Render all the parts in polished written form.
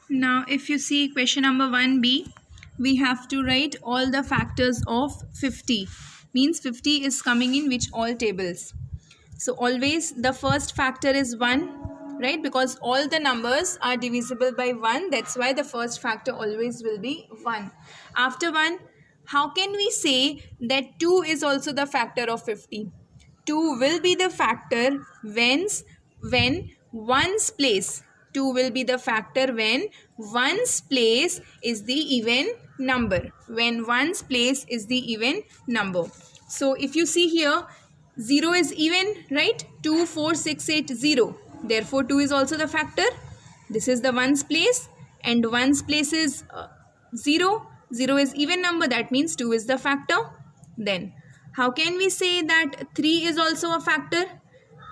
Now, if you see question number 1b, we have to write all the factors of 50. Means 50 is coming in which all tables. So, always the first factor is 1, right? Because all the numbers are divisible by 1. That's why the first factor always will be 1. After 1, how can we say that 2 is also the factor of 50? 2 will be the factor when one's place. 2 will be the factor when one's place is the even number. When one's place is the even number. So if you see here, 0 is even, right? 2, 4, 6, 8, 0. Therefore 2 is also the factor. This is the one's place, and one's place is 0. 0 is even number, that means 2 is the factor. Then how can we say that 3 is also a factor?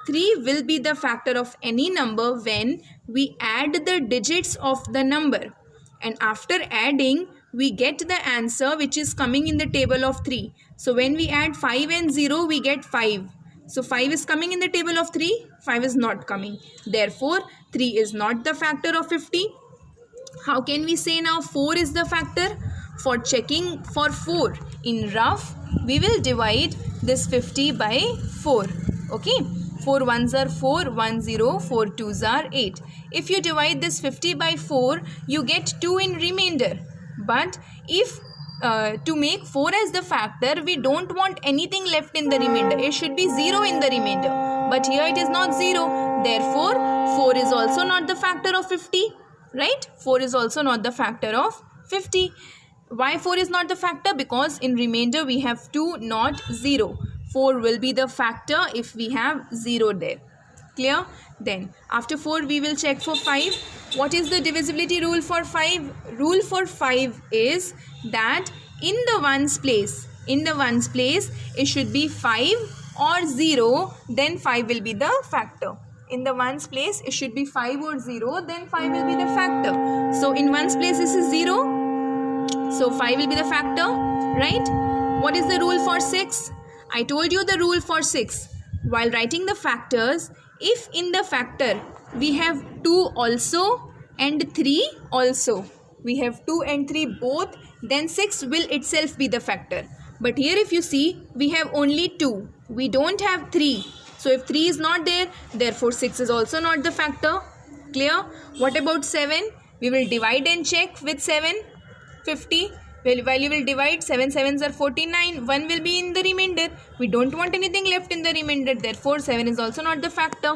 3 will be the factor of any number when we add the digits of the number, and after adding we get the answer which is coming in the table of 3. So when we add 5 and 0, we get 5. So 5 is coming in the table of 3, 5 is not coming. Therefore 3 is not the factor of 50. How can we say now 4 is the factor? For checking for 4 in rough, we will divide this 50 by 4. Okay, 4 ones are 4, 1 0, 4 twos are 8. If you divide this 50 by 4, you get 2 in remainder. But if to make 4 as the factor, we don't want anything left in the remainder. It should be 0 in the remainder. But here it is not 0. Therefore, 4 is also not the factor of 50. Right? 4 is also not the factor of 50. Why 4 is not the factor? Because in remainder we have 2, not 0. 4 will be the factor if we have 0 there. Clear? Then after 4 we will check for 5. What is the divisibility rule for 5? Rule for 5 is that in the ones place it should be 5 or 0, then 5 will be the factor. In the ones place it should be 5 or 0, then 5 will be the factor. So in ones place this is 0. So 5 will be the factor, right? What is the rule for 6? I told you the rule for 6. While writing the factors, if in the factor we have 2 also and 3 also, we have 2 and 3 both, then 6 will itself be the factor. But here if you see, we have only 2. We don't have 3. So if 3 is not there, therefore 6 is also not the factor. Clear? What about 7? We will divide and check with 7. 50. While you will divide, 7 sevens are 49. 1 will be in the remainder. We don't want anything left in the remainder. Therefore 7 is also not the factor.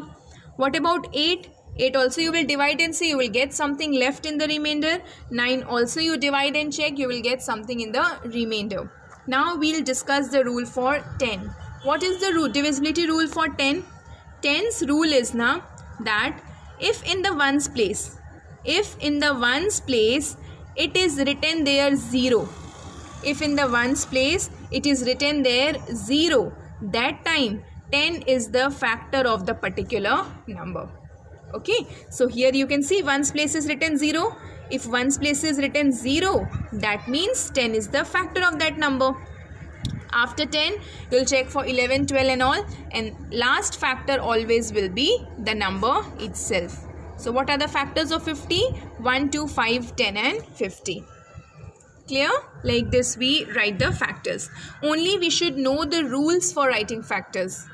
What about 8? 8 also you will divide and see, you will get something left in the remainder. 9 also you divide and check, you will get something in the remainder. Now we will discuss the rule for 10. What is the divisibility rule for 10? 10's rule is now that if in the ones place it is written there 0. If in the ones place it is written there 0, that time 10 is the factor of the particular number. Okay, so here you can see ones place is written 0. If ones place is written 0, that means 10 is the factor of that number. After 10, you will check for 11, 12 and all, and last factor always will be the number itself. So what are the factors of 50? 1, 2, 5, 10 and 50. Clear? Like this we write the factors. Only we should know the rules for writing factors.